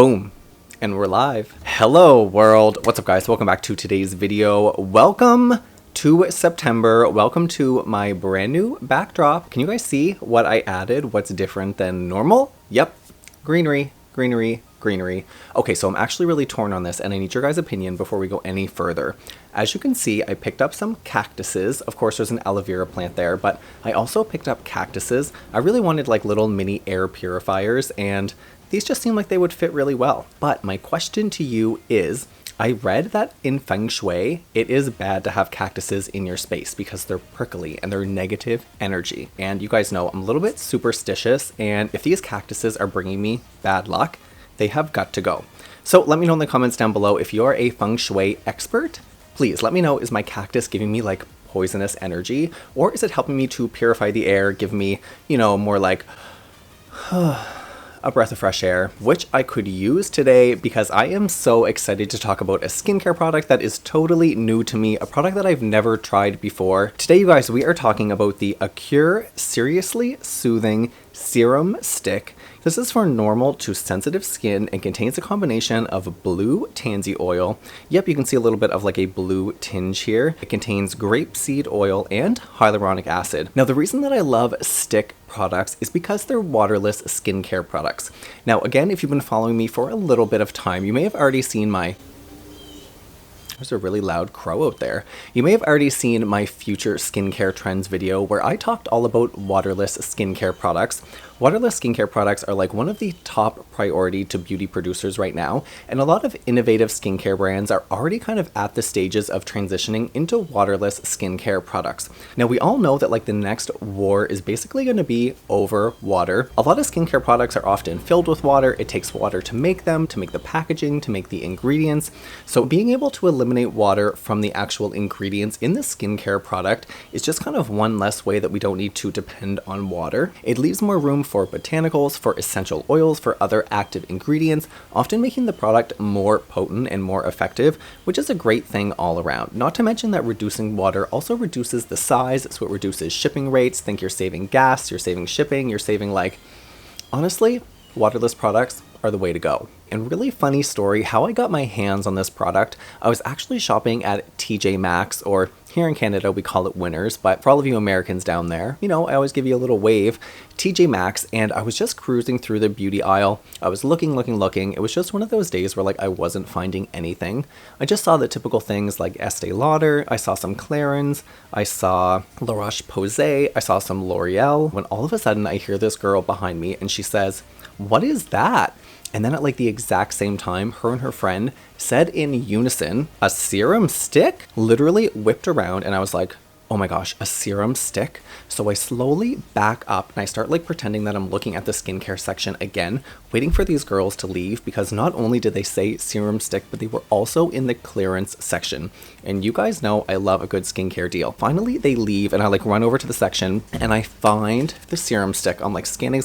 Boom. And we're live. Hello world. What's up guys? Welcome back to today's video. Welcome to September. Welcome to my brand new backdrop. Can you guys see what I added? What's different than normal? Yep. Greenery, greenery, greenery. Okay, so I'm actually really torn on this and I need your guys' opinion before we go any further. As you can see, I picked up some cactuses. Of course, there's an aloe vera plant there, but I also picked up cactuses. I really wanted like little mini air purifiers, and these just seem like they would fit really well. But my question to you is, I read that in Feng Shui, it is bad to have cactuses in your space because they're prickly and they're negative energy. And you guys know I'm a little bit superstitious, and if these cactuses are bringing me bad luck, they have got to go. So let me know in the comments down below if you're a Feng Shui expert. Please let me know, is my cactus giving me like poisonous energy, or is it helping me to purify the air, give me, you know, more like a breath of fresh air, which I could use today because I am so excited to talk about a skincare product that is totally new to me, a product that I've never tried before. Today, you guys, we are talking about the Acure Seriously Soothing Serum Stick. This is for normal to sensitive skin and contains a combination of blue tansy oil. Yep, you can see a little bit of like a blue tinge here. It contains grapeseed oil and hyaluronic acid. Now, the reason that I love stick products is because they're waterless skincare products. Now, again, if you've been following me for a little bit of time, you may have already seen There's a really loud crow out there. You may have already seen my future skincare trends video where I talked all about waterless skincare products. Waterless skincare products are like one of the top priority to beauty producers right now, and a lot of innovative skincare brands are already kind of at the stages of transitioning into waterless skincare products. Now, we all know that like the next war is basically going to be over water. A lot of skincare products are often filled with water. It takes water to make them, to make the packaging, to make the ingredients. So being able to eliminate water from the actual ingredients in the skincare product is just kind of one less way that we don't need to depend on water. It leaves more room for botanicals, for essential oils, for other active ingredients, often making the product more potent and more effective, which is a great thing all around. Not to mention that reducing water also reduces the size, so it reduces shipping rates. Think you're saving gas, you're saving shipping, you're saving like, honestly, waterless products are the way to go. And really funny story, how I got my hands on this product, I was actually shopping at TJ Maxx, or here in Canada we call it Winners, but for all of you Americans down there, you know, I always give you a little wave, TJ Maxx, and I was just cruising through the beauty aisle. I was looking. It was just one of those days where like I wasn't finding anything. I just saw the typical things like Estee Lauder, I saw some Clarins, I saw La Roche-Posay, I saw some L'Oreal, when all of a sudden I hear this girl behind me and she says, "What is that?" And then at like the exact same time, her and her friend said in unison, "A serum stick?" Literally whipped around, and I was like, oh my gosh, a serum stick? So I slowly back up and I start like pretending that I'm looking at the skincare section again, waiting for these girls to leave, because not only did they say serum stick, but they were also in the clearance section. And you guys know I love a good skincare deal. Finally, they leave and I like run over to the section and I find the serum stick. I'm like scanning.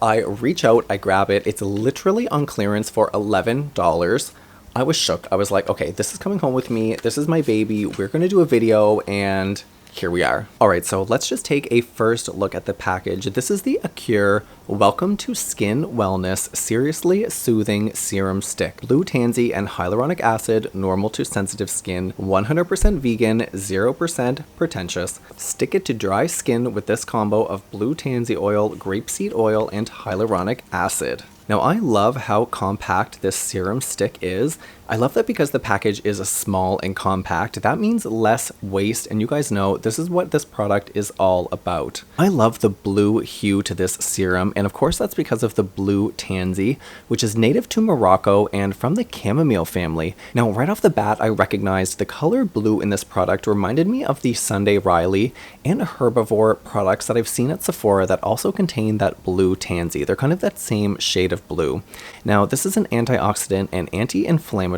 I reach out, I grab it. It's literally on clearance for $11. I was shook. I was like, okay, this is coming home with me. This is my baby. We're going to do a video, and here we are. All right, so let's just take a first look at the package. This is the Acure Welcome to Skin Wellness Seriously Soothing Serum Stick. Blue tansy and hyaluronic acid, normal to sensitive skin, 100% vegan, 0% pretentious. Stick it to dry skin with this combo of blue tansy oil, grapeseed oil, and hyaluronic acid. Now, I love how compact this serum stick is. I love that because the package is small and compact. That means less waste, and you guys know this is what this product is all about. I love the blue hue to this serum, and of course that's because of the blue tansy, which is native to Morocco and from the chamomile family. Now, right off the bat, I recognized the color blue in this product reminded me of the Sunday Riley and Herbivore products that I've seen at Sephora that also contain that blue tansy. They're kind of that same shade of blue. Now, this is an antioxidant and anti-inflammatory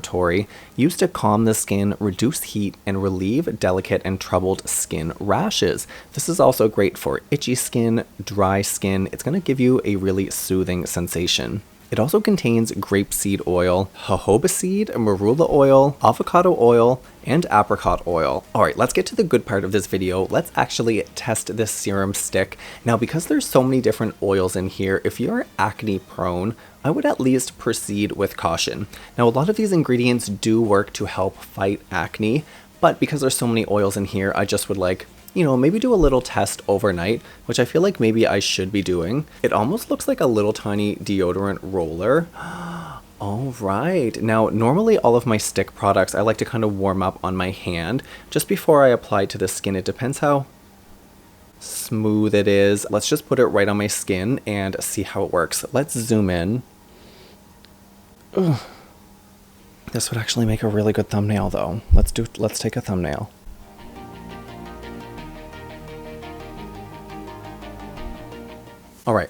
used to calm the skin, reduce heat, and relieve delicate and troubled skin rashes. This is also great for itchy skin, dry skin. It's going to give you a really soothing sensation. It also contains grapeseed oil, jojoba seed, marula oil, avocado oil, and apricot oil. Alright, let's get to the good part of this video. Let's actually test this serum stick. Now, because there's so many different oils in here, if you're acne prone, I would at least proceed with caution. Now, a lot of these ingredients do work to help fight acne, but because there's so many oils in here, I just would like, you know, maybe do a little test overnight, which I feel like maybe I should be doing. It almost looks like a little tiny deodorant roller. All right. Now, normally all of my stick products, I like to kind of warm up on my hand just before I apply to the skin. It depends how smooth it is. Let's just put it right on my skin and see how it works. Let's zoom in. Ugh. This would actually make a really good thumbnail though. Let's take a thumbnail. All right,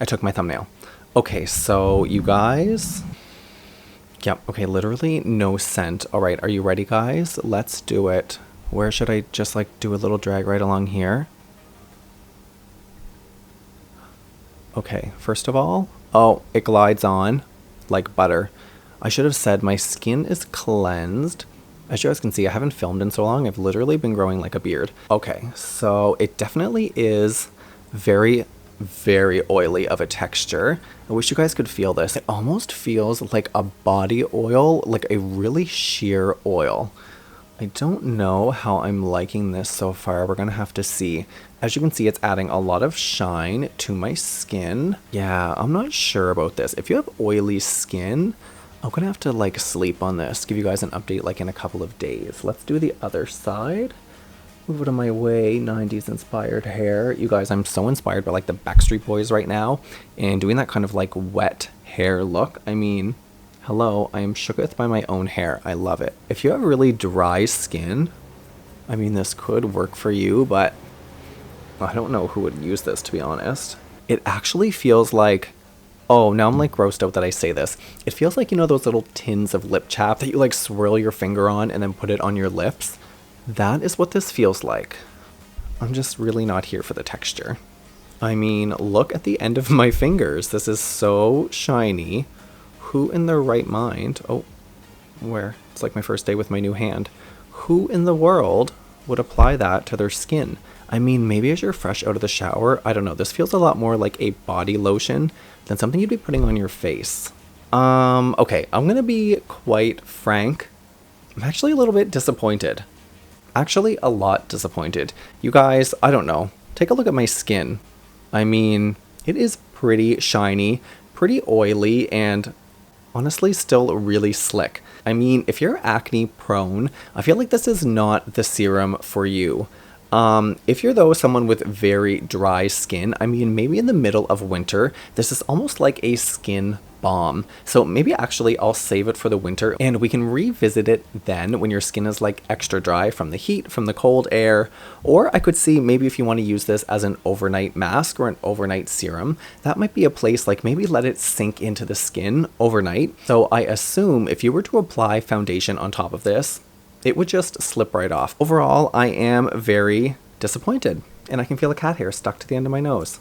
I took my thumbnail. Okay, so you guys, yep, okay, literally no scent. All right, are you ready, guys? Let's do it. Where should I just like do a little drag right along here? Okay, first of all, oh, it glides on like butter. I should have said my skin is cleansed. As you guys can see, I haven't filmed in so long. I've literally been growing like a beard. Okay, so it definitely is very oily of a texture. I wish you guys could feel this. It almost feels like a body oil, like a really sheer oil. I don't know how I'm liking this so far. We're gonna have to see. As you can see, it's adding a lot of shine to my skin. Yeah, I'm not sure about this. If you have oily skin, I'm gonna have to like sleep on this, give you guys an update like in a couple of days. Let's do the other side. Move out of my way, 90s inspired hair. You guys, I'm so inspired by like the Backstreet Boys right now and doing that kind of like wet hair look. I mean, hello, I am shooketh by my own hair. I love it. If you have really dry skin, I mean, this could work for you, but I don't know who would use this, to be honest. It actually feels like, oh, now I'm like grossed out that I say this. It feels like, you know, those little tins of lip chap that you like swirl your finger on and then put it on your lips. That is what this feels like. I'm just really not here for the texture. I mean, look at the end of my fingers. This is so shiny. Who in their right mind? Oh, where? It's like my first day with my new hand. Who in the world would apply that to their skin? I mean, maybe as you're fresh out of the shower, I don't know. This feels a lot more like a body lotion than something you'd be putting on your face. Okay, I'm gonna be quite frank. I'm actually a little bit disappointed. Actually, a lot disappointed. You guys, I don't know. Take a look at my skin. I mean, it is pretty shiny, pretty oily, and honestly still really slick. I mean, if you're acne prone, I feel like this is not the serum for you. If you're though someone with very dry skin, I mean, maybe in the middle of winter, this is almost like a skin balm. So maybe actually I'll save it for the winter and we can revisit it then when your skin is like extra dry from the heat, from the cold air. Or I could see maybe if you want to use this as an overnight mask or an overnight serum, that might be a place like maybe let it sink into the skin overnight. So I assume if you were to apply foundation on top of this, it would just slip right off. Overall, I am very disappointed and I can feel a cat hair stuck to the end of my nose.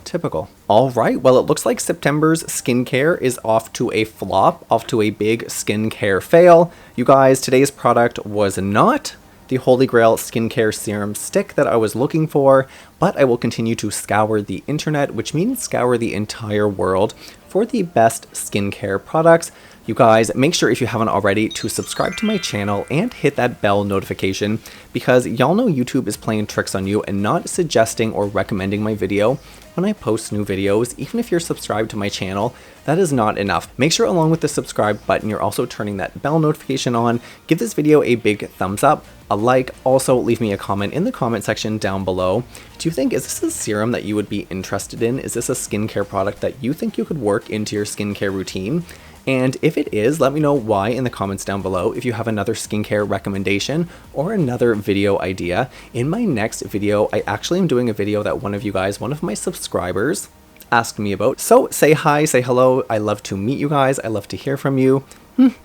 Typical. All right, well, it looks like September's skincare is off to a flop, off to a big skincare fail. You guys, today's product was not the Holy Grail skincare serum stick that I was looking for, but I will continue to scour the internet, which means scour the entire world for the best skincare products. You guys, make sure if you haven't already to subscribe to my channel and hit that bell notification because y'all know YouTube is playing tricks on you and not suggesting or recommending my video when I post new videos. Even if you're subscribed to my channel, that is not enough. Make sure along with the subscribe button, you're also turning that bell notification on. Give this video a big thumbs up, a like. Also leave me a comment in the comment section down below. Do you think, is this a serum that you would be interested in? Is this a skincare product that you think you could work into your skincare routine? And if it is, let me know why in the comments down below. If you have another skincare recommendation or another video idea, in my next video, I actually am doing a video that one of you guys, one of my subscribers, asked me about. So say hi, say hello. I love to meet you guys. I love to hear from you.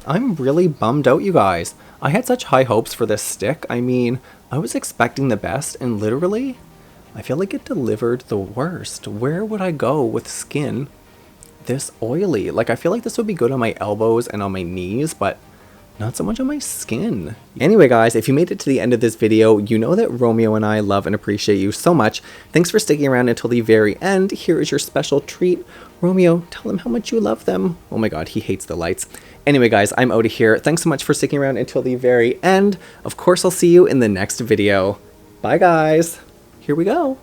I'm really bummed out, you guys. I had such high hopes for this stick. I mean, I was expecting the best and literally, I feel like it delivered the worst. Where would I go with skin this oily. Like, I feel like this would be good on my elbows and on my knees, but not so much on my skin. Anyway, guys, if you made it to the end of this video, you know that Romeo and I love and appreciate you so much. Thanks for sticking around until the very end. Here is your special treat. Romeo, tell them how much you love them. Oh my god, he hates the lights. Anyway, guys, I'm out of here. Thanks so much for sticking around until the very end. Of course, I'll see you in the next video. Bye, guys. Here we go.